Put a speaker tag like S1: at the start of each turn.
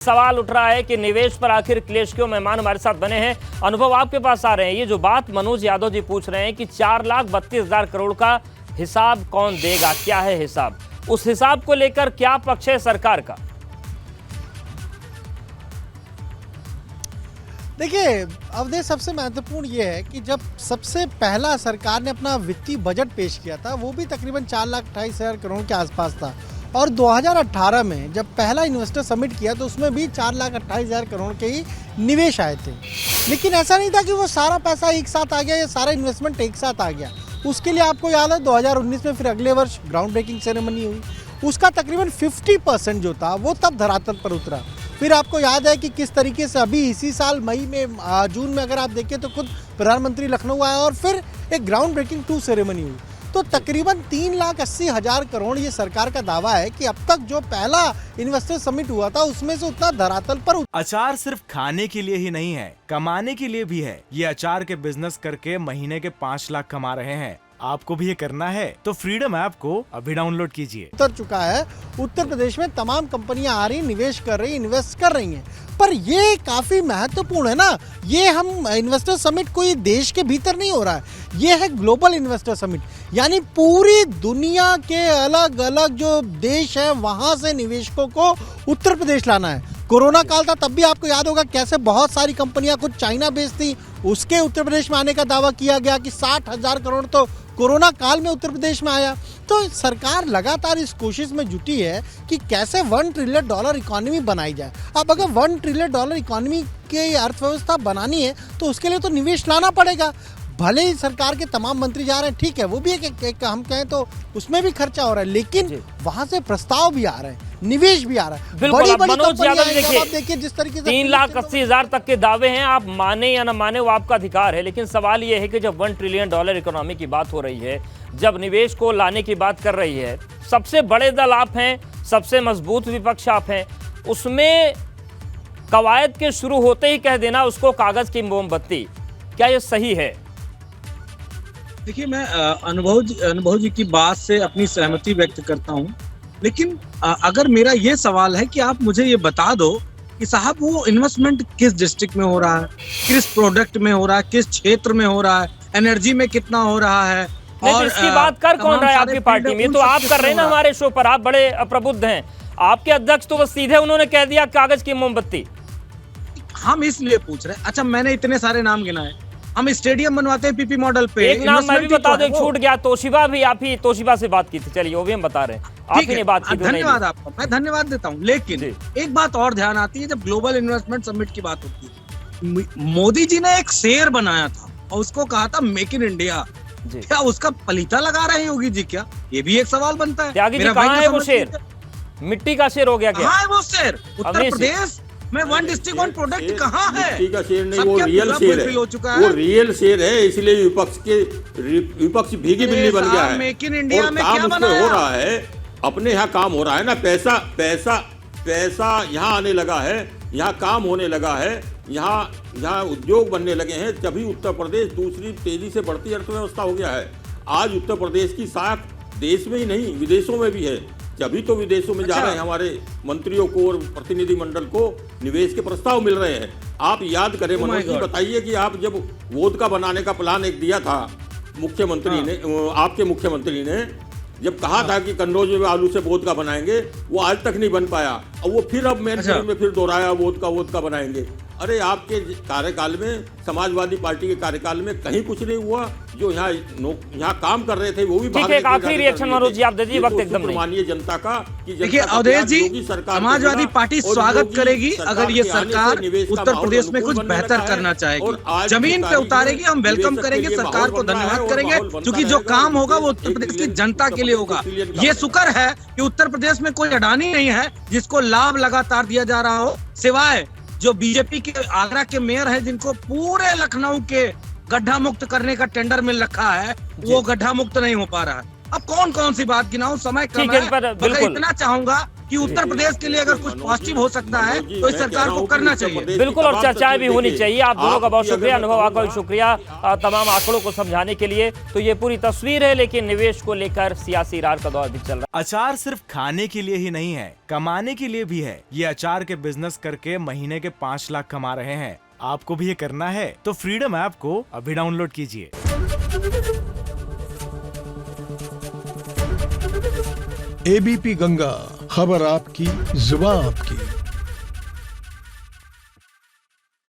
S1: सवाल उठ रहा है कि निवेश पर आखिर क्लेश क्यों। मेहमान हमारे साथ बने हैं, अनुभव आपके पास आ रहे हैं। ये जो बात मनोज यादव जी पूछ रहे हैं कि 4,32,000 करोड़ का हिसाब कौन देगा, क्या है हिसाब, उस हिसाब को लेकर क्या पक्ष है सरकार का?
S2: देखिए अवधेश, सबसे महत्वपूर्ण ये है कि जब सबसे पहला सरकार ने अपना वित्तीय बजट पेश किया था वो भी तकरीबन 4,28,000 करोड़ के आसपास था, और 2018 में जब पहला इन्वेस्टर समिट किया तो उसमें भी 4,28,000 करोड़ के ही निवेश आए थे। लेकिन ऐसा नहीं था कि वो सारा पैसा एक साथ आ गया या सारा इन्वेस्टमेंट एक साथ आ गया। उसके लिए आपको याद है 2019 में फिर अगले वर्ष ग्राउंड ब्रेकिंग सेरेमनी हुई, उसका तकरीबन 50% जो था वो तब धरातल पर उतरा। फिर आपको याद है कि किस तरीके से अभी इसी साल मई में जून में अगर आप देखें तो खुद प्रधानमंत्री लखनऊ आए और फिर एक ग्राउंड ब्रेकिंग 2 सेरेमनी हुई। तो तकरीबन 3,80,000 करोड़ ये सरकार का दावा है कि अब तक जो पहला इन्वेस्टर समिट हुआ था उसमें से उतना धरातल पर।
S3: अचार सिर्फ खाने के लिए ही नहीं है, कमाने के लिए भी है। ये अचार के बिजनेस करके महीने के 5 लाख कमा रहे हैं। आपको भी ये करना है तो फ्रीडम ऐप को अभी डाउनलोड कीजिए।
S2: उतर चुका है, उत्तर प्रदेश में तमाम कंपनियां आ रही, निवेश कर रही, इन्वेस्ट कर रही हैं। पर ये काफी महत्वपूर्ण है ना, ये हम इन्वेस्टर समिट कोई देश के भीतर नहीं हो रहा है, ये है ग्लोबल इन्वेस्टर समिट, यानी पूरी दुनिया के अलग अलग जो देश है वहां से निवेशकों को उत्तर प्रदेश लाना है। कोरोना काल था तब भी आपको याद होगा कैसे बहुत सारी कंपनियां कुछ चाइना बेस्ड थी, उसके उत्तर प्रदेश में आने का दावा किया गया कि 60,000 करोड़ तो कोरोना काल में उत्तर प्रदेश में आया। तो सरकार लगातार इस कोशिश में जुटी है कि कैसे $1 ट्रिलियन इकोनॉमी बनाई जाए। अब अगर $1 ट्रिलियन इकोनॉमी की अर्थव्यवस्था बनानी है तो उसके लिए तो निवेश लाना पड़ेगा। भले ही सरकार के तमाम मंत्री जा रहे हैं, ठीक है, वो भी एक हम कहें तो उसमें भी खर्चा हो रहा है, लेकिन वहां से प्रस्ताव भी आ रहे हैं, निवेश भी आ रहा है।
S1: बिल्कुल, मनोज यादव
S2: देखिए जिस तरीके से
S1: 3,80,000 तक के दावे हैं, आप माने या न माने वो आपका अधिकार है। लेकिन सवाल ये है कि जब $1 ट्रिलियन इकोनॉमी की बात हो रही है, जब निवेश को लाने की बात कर रही है, सबसे बड़े दल आप हैं, सबसे मजबूत विपक्ष आप हैं, उसमें कवायद के शुरू होते ही कह देना उसको कागज की मोमबत्ती, क्या ये सही है?
S4: देखिए, मैं अनुभव जी की बात से अपनी सहमति व्यक्त करता हूं, लेकिन अगर मेरा ये सवाल है कि आप मुझे ये बता दो कि साहब वो इन्वेस्टमेंट किस डिस्ट्रिक्ट में हो रहा है, किस प्रोडक्ट में हो रहा है, किस क्षेत्र में हो रहा है, एनर्जी में कितना हो रहा है,
S1: और इसकी बात कर कौन रहा है आपकी पार्टी में? तो आप कर रहे हैं ना हमारे शो पर, आप बड़े प्रबुद्ध हैं, आपके अध्यक्ष तो बस सीधे उन्होंने कह दिया कागज की मोमबत्ती।
S4: हम इसलिए पूछ रहे हैं। अच्छा, मैंने इतने सारे नाम गिनाए, हम स्टेडियम बनवाते हैं पीपी मॉडल पे।
S1: एक नाम मैं भी बता दूं, छूट गया, तोशिबा भी, आप ही तोशिबा से बात की थी, चलिए वो भी हम बता रहे हैं, आप ही ने बात की।
S4: धन्यवाद आपका, मैं धन्यवाद देता हूं। लेकिन एक बात और ध्यान आती है, जब ग्लोबल इन्वेस्टमेंट समिट की बात होती है, मोदी जी ने एक शेर बनाया था और उसको कहा था मेक इन इंडिया। क्या उसका पलीता लगा रहे हैं योगी जी? क्या ये भी एक सवाल बनता है।
S1: त्यागी जी, कहां है वो शेर? मिट्टी का शेर हो गया क्या?
S4: कहां है वो शेर? उत्तर प्रदेश में 1 डिस्ट्रिक्ट 1 प्रोडक्ट कहाँ है?
S5: मिट्टी का शेर नहीं, वो रियल शेर है, वो रियल शेर है। इसलिए विपक्ष भीगी बिल्ली बन गया है।
S4: मेक इन इंडिया में
S5: काम
S4: क्या
S5: उसमें
S4: बनाया?
S5: हो रहा है, अपने यहाँ काम हो रहा है ना, पैसा यहाँ आने लगा है, यहाँ काम होने लगा है, यहाँ उद्योग बनने लगे हैं, तभी उत्तर प्रदेश दूसरी तेजी से बढ़ती अर्थव्यवस्था हो गया है। आज उत्तर प्रदेश की साख देश में ही नहीं विदेशों में भी है, तभी तो विदेशों में जा रहे हैं हमारे मंत्रियों को और प्रतिनिधि मंडल को निवेश के प्रस्ताव मिल रहे हैं। आप याद करें मनोज जी, बताइए कि आप जब वोदका बनाने का प्लान एक दिया था मुख्यमंत्री ने, आपके मुख्यमंत्री ने जब कहा था कि कन्नौज में आलू से वोदका बनाएंगे, वो आज तक नहीं बन पाया, और वो फिर अब मेन में फिर दोहराया वोदका बनाएंगे। अरे आपके कार्यकाल में, समाजवादी पार्टी के कार्यकाल में कहीं कुछ नहीं हुआ। जो यहाँ काम कर रहे थे वो भी
S1: ठीक है। एक आखिरी रिएक्शन मनोज जी आप दे दीजिए, वक्त एकदम नहीं।
S5: मानिए जनता का कि
S4: देखिए अवधेश जी, समाजवादी पार्टी स्वागत करेगी अगर ये सरकार उत्तर प्रदेश में कुछ बेहतर करना चाहेगी, जमीन पे उतारेगी, हम वेलकम करेंगे, सरकार को धन्यवाद करेंगे, क्योंकि जो काम होगा वो उत्तर प्रदेश की जनता के लिए होगा। ये शुक्र है कि उत्तर प्रदेश में कोई अडानी नहीं है जिसको लाभ लगातार दिया जा रहा हो, सिवाय जो बीजेपी के आगरा के मेयर हैं, जिनको पूरे लखनऊ के गड्ढा मुक्त करने का टेंडर मिल रखा है, वो गड्ढा मुक्त नहीं हो पा रहा है। अब कौन कौन सी बात गिनाऊं, समय कम है। मगर इतना चाहूंगा कि उत्तर प्रदेश के लिए अगर कुछ पॉजिटिव हो सकता है तो इस सरकार को करना चाहिए।
S1: बिल्कुल, और चर्चाएं भी होनी चाहिए। आप दोनों का बहुत शुक्रिया, अनुभव आपका भी शुक्रिया तमाम आंकड़ों को समझाने के लिए। तो ये पूरी तस्वीर है, लेकिन निवेश को लेकर सियासी रार का दौर भी चल रहा है।
S3: अचार सिर्फ खाने के लिए ही नहीं है, कमाने के लिए भी है। ये अचार के बिजनेस करके महीने के 5 लाख कमा रहे हैं। आपको भी ये करना है तो फ्रीडम ऐप को अभी डाउनलोड कीजिए।
S6: एबीपी गंगा, खबर आपकी, जुबान आपकी।